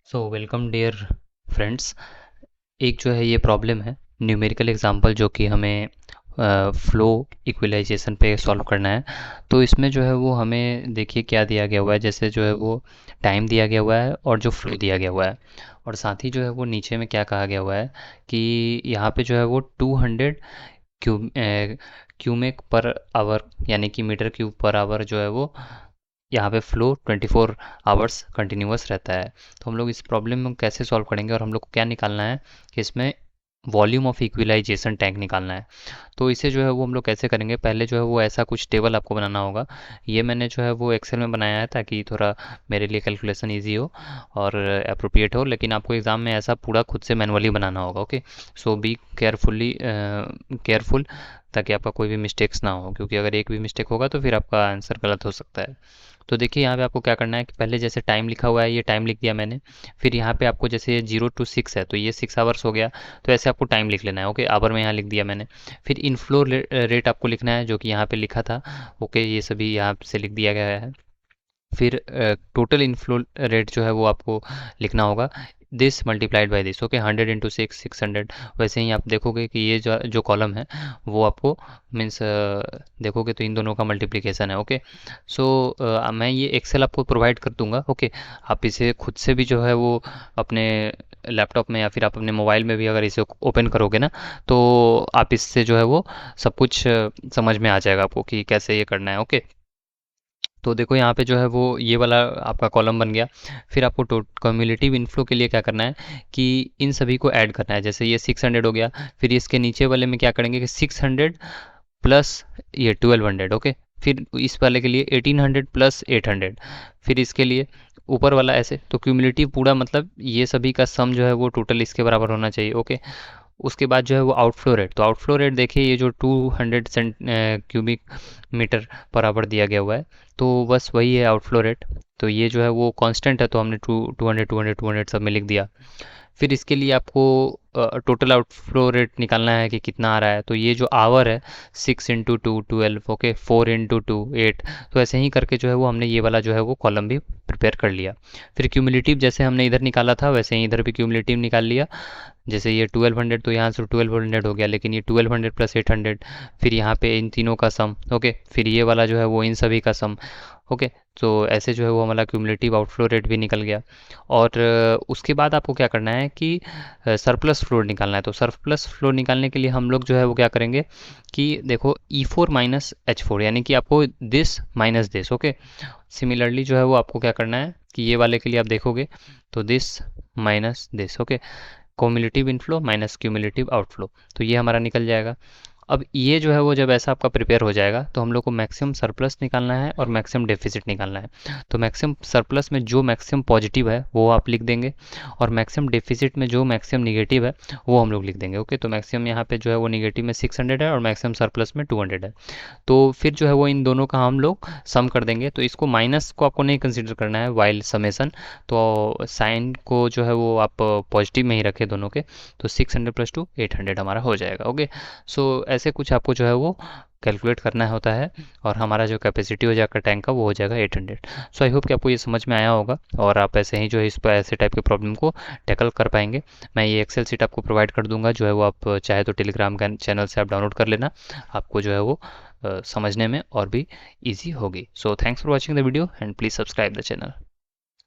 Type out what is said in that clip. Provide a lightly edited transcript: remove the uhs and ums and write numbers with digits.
So welcome dear friends. एक जो है ये प्रॉब्लम है न्यूमेरिकल एग्जांपल जो कि हमें फ्लो इक्विलाइजेशन पे सॉल्व करना है। तो इसमें जो है वो हमें देखिए क्या दिया गया हुआ है, जैसे जो है वो टाइम दिया गया हुआ है और जो फ्लो दिया गया हुआ है, और साथ ही जो है वो नीचे में क्या कहा गया हुआ है कि यहाँ पे जो है वो 200 क्यूमेक पर आवर यानी कि मीटर क्यूब पर आवर जो है वो यहाँ पे फ्लो 24 आवर्स कंटिन्यूअस रहता है। तो हम लोग इस प्रॉब्लम में कैसे सॉल्व करेंगे, और हम लोग को क्या निकालना है कि इसमें वॉल्यूम ऑफ इक्विलाइजेशन टैंक निकालना है। तो इसे जो है वो हम लोग कैसे करेंगे, पहले जो है वो ऐसा कुछ टेबल आपको बनाना होगा। ये मैंने जो है वो एक्सेल में बनाया है ताकि थोड़ा मेरे लिए कैलकुलेशन ईजी हो और अप्रोप्रिएट हो, लेकिन आपको एग्ज़ाम में ऐसा पूरा खुद से मैनुअली बनाना होगा। ओके, सो बी केयरफुल ताकि आपका कोई भी मिस्टेक्स ना हो, क्योंकि अगर एक भी मिस्टेक होगा तो फिर आपका आंसर गलत हो सकता है। तो देखिए यहाँ पे आपको क्या करना है कि पहले जैसे टाइम लिखा हुआ है ये टाइम लिख दिया मैंने। फिर यहाँ पे आपको जैसे 0 to 6 है तो ये 6 आवर्स हो गया, तो ऐसे आपको टाइम लिख लेना है। ओके, आवर में यहाँ लिख दिया मैंने। फिर इनफ्लो रेट आपको लिखना है जो कि यहाँ पे लिखा था। ओके, ये सभी यहाँ से लिख दिया गया है। फिर टोटल इनफ्लो रेट जो है वो आपको लिखना होगा, this multiplied by this. Okay, 100 × 6 600। वैसे ही आप देखोगे कि ये जो जो कॉलम है वो आपको मीन्स देखोगे तो इन दोनों का मल्टीप्लिकेशन है। ओके, सो मैं ये एक्सेल आपको प्रोवाइड कर दूंगा। ओके, आप इसे खुद से भी जो है वो अपने लैपटॉप में या फिर आप अपने मोबाइल में भी अगर इसे ओपन करोगे ना, तो आप इससे जो है वो सब कुछ समझ में आ जाएगा आपको कि कैसे ये करना है। ओके, तो देखो यहाँ पे जो है वो ये वाला आपका कॉलम बन गया। फिर आपको क्यूमुलेटिव इनफ्लो के लिए क्या करना है कि इन सभी को ऐड करना है। जैसे ये 600 हो गया, फिर इसके नीचे वाले में क्या करेंगे कि 600 प्लस ये 1200। ओके, फिर इस वाले के लिए 1800 प्लस 800, फिर इसके लिए ऊपर वाला ऐसे। तो क्यूमुलेटिव पूरा मतलब ये सभी का सम जो है वो टोटल इसके बराबर होना चाहिए। ओके, उसके बाद जो है वो आउटफ्लो रेट, तो आउटफ्लो रेट देखिए ये जो 200 क्यूबिक मीटर पर आवर दिया गया हुआ है, तो बस वही है आउटफ्लो रेट। तो ये जो है वो कांस्टेंट है, तो हमने 200 सब में लिख दिया। फिर इसके लिए आपको टोटल आउटफ्लो रेट निकालना है कि कितना आ रहा है। तो ये जो आवर है 6 × 2 12, ओके, 4 × 2 8। तो ऐसे ही करके जो है वो हमने ये वाला जो है वो कॉलम भी प्रिपेयर कर लिया। फिर क्यूमुलेटिव जैसे हमने इधर निकाला था वैसे ही इधर भी क्यूमुलेटिव निकाल लिया। जैसे ये 1200 तो यहाँ से 1200 हो गया, लेकिन ये 1200 प्लस 800, फिर यहाँ पे इन तीनों का सम। ओके, फिर ये वाला जो है वो इन सभी का सम। ओके, तो ऐसे जो है वो हमारा क्यूमुलेटिव आउटफ्लो रेट भी निकल गया। और उसके बाद आपको क्या करना है कि सरप्लस फ्लो निकालना है। तो सरप्लस फ्लो निकालने के लिए हम लोग जो है वो क्या करेंगे कि देखो E4 माइनस H4, यानी कि आपको this minus this. Okay, similarly जो है वो आपको क्या करना है कि ये वाले के लिए आप देखोगे तो this minus this. Okay, cumulative inflow minus cumulative outflow, तो ये हमारा निकल जाएगा। अब ये जो है वो जब ऐसा आपका प्रिपेयर हो जाएगा तो हम लोग को मैक्सिमम सरप्लस निकालना है और मैक्सिमम डेफिसिट निकालना है। तो मैक्सिमम सरप्लस में जो मैक्सिमम पॉजिटिव है वो आप लिख देंगे, और मैक्सिमम डेफिसिट में जो मैक्सिमम निगेटिव है वो हम लोग लिख देंगे। ओके, तो मैक्सिमम यहाँ पे जो है वो निगेटिव में 600 है और मैक्सिमम सरप्लस में 200 है। तो फिर जो है वो इन दोनों का हम लोग सम कर देंगे। तो इसको माइनस को आपको नहीं कंसिडर करना है वाइल समेसन, तो साइन को जो है वो आप पॉजिटिव में ही रखें दोनों के। तो 600 प्लस 2 800 हमारा हो जाएगा। ओके, सो ऐसे कुछ आपको जो है वो कैलकुलेट करना होता है, और हमारा जो कैपेसिटी हो जाएगा टैंक का वो हो जाएगा 800। सो आई होप कि आपको ये समझ में आया होगा और आप ऐसे ही जो है इस पर ऐसे टाइप के प्रॉब्लम को टैकल कर पाएंगे। मैं ये एक्सेल सीट आपको प्रोवाइड कर दूंगा, जो है वो आप चाहे तो टेलीग्राम का चैनल से आप डाउनलोड कर लेना, आपको जो है वो समझने में और भी ईजी होगी। So thanks for watching the video and please subscribe the channel.